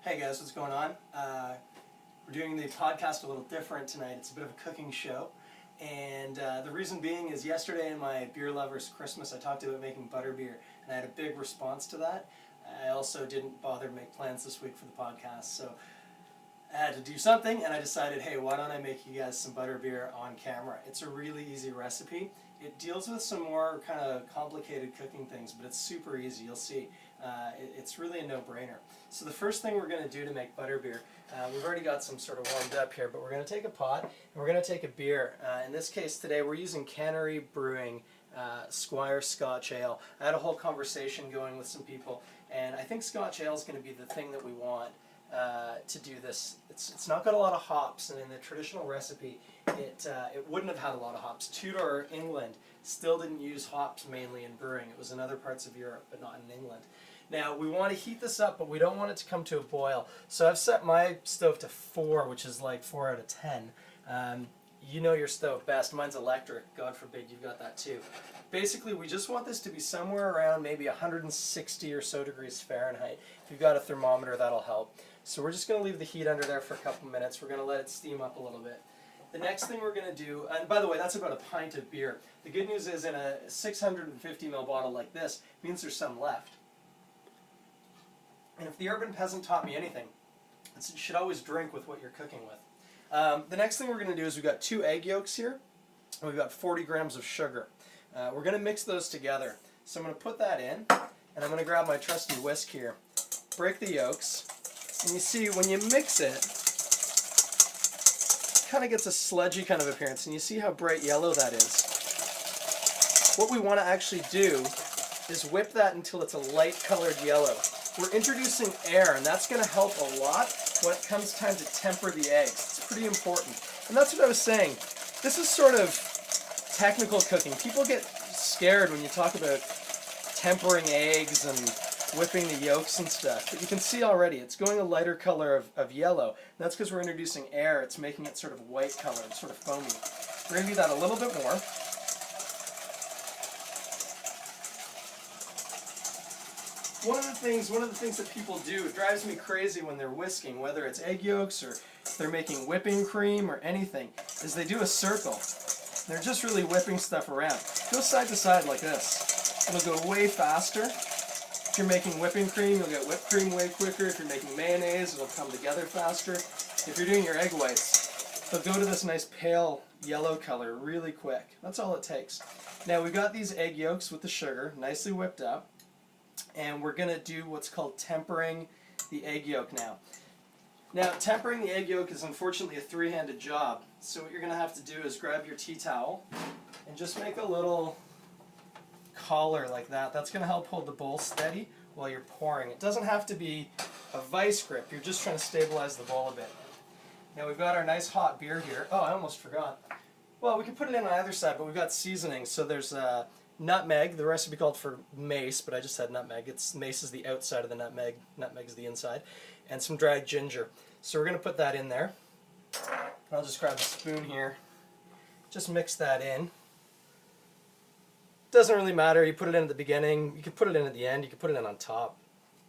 Hey guys, what's going on? We're doing the podcast a little different tonight. It's a bit of a cooking show. And the reason being is yesterday in my Beer Lovers Christmas I talked about making butterbeer, and I had a big response to that. I also didn't bother to make plans this week for the podcast, so I had to do something, and I decided, hey, why don't I make you guys some butterbeer on camera? It's a really easy recipe. It deals with some more kind of complicated cooking things, but it's super easy, you'll see. It's really a no-brainer. So the first thing we're going to do to make butterbeer, we've already got some sort of warmed up here, but we're going to take a pot, and we're going to take a beer. In this case today, we're using Cannery Brewing Squire Scotch Ale. I had a whole conversation going with some people, and I think Scotch Ale is going to be the thing that we want to do this. It's not got a lot of hops, and in the traditional recipe it wouldn't have had a lot of hops. Tudor, England, still didn't use hops mainly in brewing. It was in other parts of Europe, but not in England. Now we want to heat this up, but we don't want it to come to a boil. So I've set my stove to 4, which is like 4 out of 10. You know your stove best. Mine's electric. God forbid you've got that too. Basically, we just want this to be somewhere around maybe 160 or so degrees Fahrenheit. If you've got a thermometer, that'll help. So we're just going to leave the heat under there for a couple minutes. We're going to let it steam up a little bit. The next thing we're going to do, and by the way, that's about a pint of beer. The good news is in a 650 ml bottle like this, it means there's some left. And if the urban peasant taught me anything, it's you should always drink with what you're cooking with. The next thing we're going to do is we've got 2 egg yolks here, and we've got 40 grams of sugar. We're going to mix those together. So I'm going to put that in, and I'm going to grab my trusty whisk here, break the yolks, and you see when you mix it, it kind of gets a sludgy kind of appearance, and you see how bright yellow that is. What we want to actually do is whip that until it's a light colored yellow. We're introducing air, and that's going to help a lot when it comes time to temper the eggs. It's pretty important. And that's what I was saying. This is sort of technical cooking. People get scared when you talk about tempering eggs and whipping the yolks and stuff. But you can see already it's going a lighter color of yellow. And that's because we're introducing air. It's making it sort of white color. It's sort of foamy. We're going to do that a little bit more. One of the things that people do, it drives me crazy when they're whisking, whether it's egg yolks or they're making whipping cream or anything, is they do a circle. They're just really whipping stuff around. Go side to side like this. It'll go way faster. If you're making whipping cream, you'll get whipped cream way quicker. If you're making mayonnaise, it'll come together faster. If you're doing your egg whites, they'll go to this nice pale yellow color really quick. That's all it takes. Now we've got these egg yolks with the sugar nicely whipped up, and we're going to do what's called tempering the egg yolk now. Now, tempering the egg yolk is unfortunately a 3-handed job. So what you're going to have to do is grab your tea towel and just make a little collar like that. That's going to help hold the bowl steady while you're pouring. It doesn't have to be a vice grip. You're just trying to stabilize the bowl a bit. Now we've got our nice hot beer here. Oh, I almost forgot. Well, we can put it in on either side, but we've got seasoning. So there's nutmeg. The recipe called for mace, but I just had nutmeg. Mace is the outside of the nutmeg. Nutmeg is the inside. And some dried ginger. So we're going to put that in there. I'll just grab a spoon here. Just mix that in. Doesn't really matter. You put it in at the beginning. You could put it in at the end. You could put it in on top.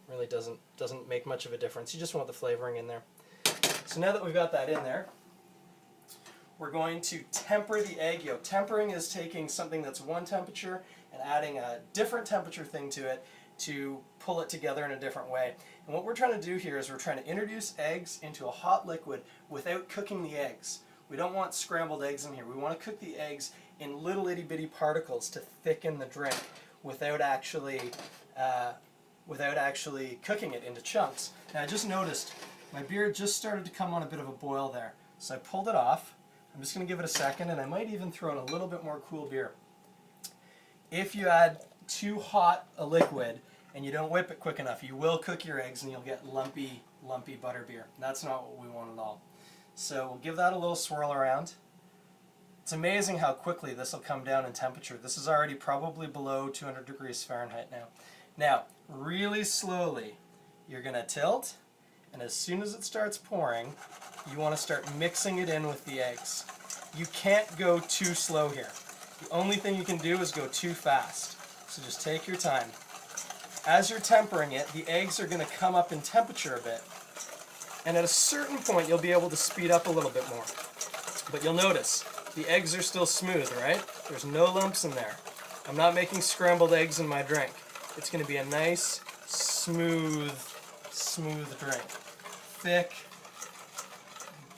Really doesn't make much of a difference. You just want the flavoring in there. So now that we've got that in there, we're going to temper the egg yolk. Tempering is taking something that's one temperature and adding a different temperature thing to it to pull it together in a different way. And what we're trying to do here is we're trying to introduce eggs into a hot liquid without cooking the eggs. We don't want scrambled eggs in here. We want to cook the eggs in little itty bitty particles to thicken the drink without actually cooking it into chunks. Now I just noticed my beer just started to come on a bit of a boil there. So I pulled it off. I'm just going to give it a second, and I might even throw in a little bit more cool beer. If you add too hot a liquid and you don't whip it quick enough, you will cook your eggs and you'll get lumpy butterbeer. That's not what we want at all. So we'll give that a little swirl around. It's amazing how quickly this will come down in temperature. This is already probably below 200 degrees Fahrenheit now. Now, really slowly, you're going to tilt, and as soon as it starts pouring, you want to start mixing it in with the eggs. You can't go too slow here. The only thing you can do is go too fast. So just take your time. as you're tempering it, the eggs are going to come up in temperature a bit. And at a certain point, you'll be able to speed up a little bit more. But you'll notice, the eggs are still smooth, right? There's no lumps in there. I'm not making scrambled eggs in my drink. It's going to be a nice, smooth drink. Thick,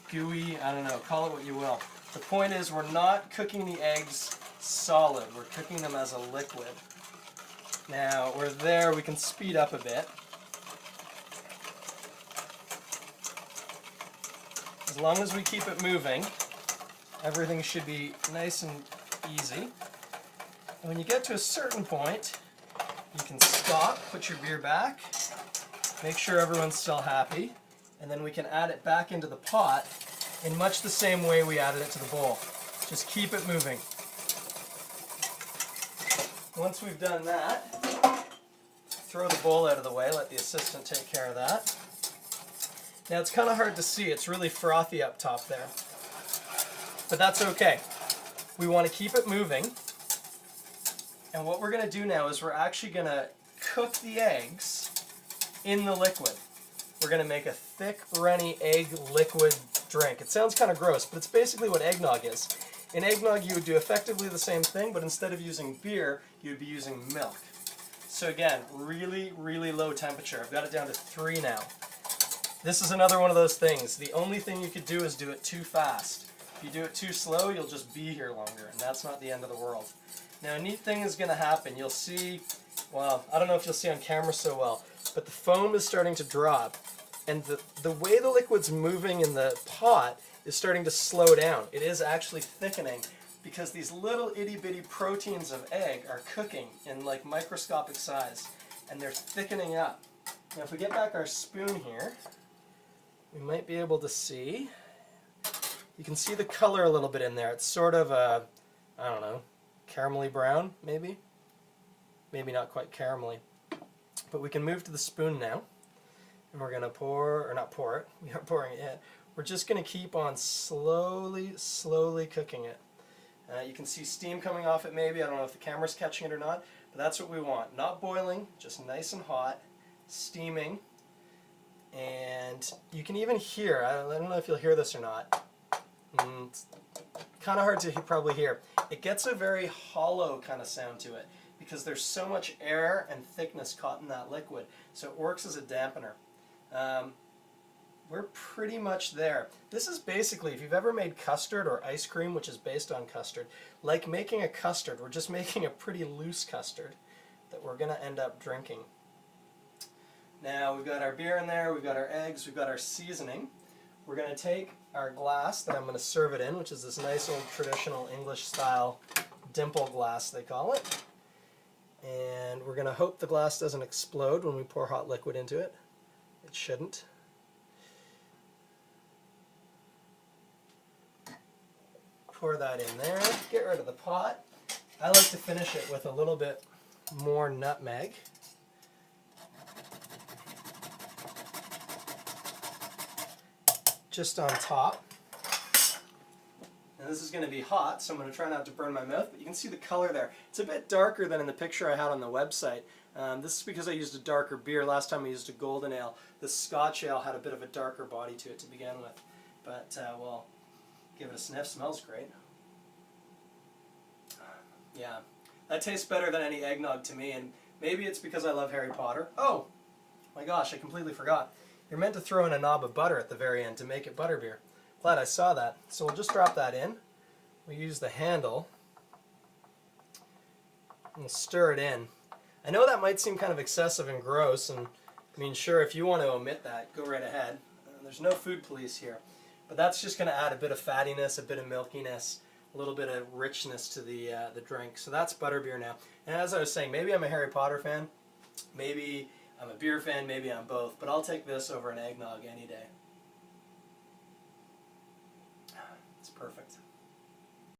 gooey, I don't know, call it what you will. The point is, we're not cooking the eggs solid. We're cooking them as a liquid. Now, we're there, we can speed up a bit. As long as we keep it moving, everything should be nice and easy. And when you get to a certain point, you can stop, put your beer back, make sure everyone's still happy, and then we can add it back into the pot in much the same way we added it to the bowl. Just keep it moving. Once we've done that, throw the bowl out of the way, let the assistant take care of that. Now it's kind of hard to see, it's really frothy up top there. But that's okay. We want to keep it moving. And what we're going to do now is we're actually going to cook the eggs in the liquid. We're going to make a thick, runny egg liquid drink. It sounds kind of gross, but it's basically what eggnog is. In eggnog you would do effectively the same thing, but instead of using beer, you would be using milk. So again, really, really low temperature. I've got it down to 3 now. This is another one of those things. The only thing you could do is do it too fast. If you do it too slow, you'll just be here longer, and that's not the end of the world. Now, a neat thing is going to happen. You'll see, well, I don't know if you'll see on camera so well, but the foam is starting to drop, and the way the liquid's moving in the pot is starting to slow down. It is actually thickening because these little itty-bitty proteins of egg are cooking in like microscopic size, and they're thickening up. Now, if we get back our spoon here, we might be able to see. You can see the color a little bit in there. It's sort of a, I don't know, caramelly brown, maybe? Maybe not quite caramelly. But we can move to the spoon now. And we're going to pour, or not pour it, we aren't pouring it yet. We're just going to keep on slowly cooking it. You can see steam coming off it maybe. I don't know if the camera's catching it or not. But that's what we want. Not boiling, just nice and hot, steaming. And you can even hear, I don't know if you'll hear this or not. It's kind of hard to probably hear. It gets a very hollow kind of sound to it because there's so much air and thickness caught in that liquid. So it works as a dampener. We're pretty much there. This is basically, if you've ever made custard or ice cream, which is based on custard, like making a custard, we're just making a pretty loose custard that we're going to end up drinking. Now we've got our beer in there, we've got our eggs, we've got our seasoning. We're going to take our glass that I'm going to serve it in, which is this nice old traditional English style dimple glass they call it. And we're going to hope the glass doesn't explode when we pour hot liquid into it. It shouldn't. Pour that in there, get rid of the pot. I like to finish it with a little bit more nutmeg. Just on top. And this is going to be hot, so I'm going to try not to burn my mouth, but you can see the color there. It's a bit darker than in the picture I had on the website. This is because I used a darker beer. Last time I used a golden ale. The Scotch ale had a bit of a darker body to it to begin with. But, well, give it a sniff. Smells great. Yeah, that tastes better than any eggnog to me, and maybe it's because I love Harry Potter. Oh, my gosh, I completely forgot. You're meant to throw in a knob of butter at the very end to make it butterbeer. Glad I saw that. So we'll just drop that in. We'll use the handle. And we'll stir it in. I know that might seem kind of excessive and gross, and I mean, sure, if you want to omit that, go right ahead. There's no food police here. But that's just going to add a bit of fattiness, a bit of milkiness, a little bit of richness to the drink. So that's butterbeer now. And as I was saying, maybe I'm a Harry Potter fan. Maybe I'm a beer fan, maybe I'm both, but I'll take this over an eggnog any day.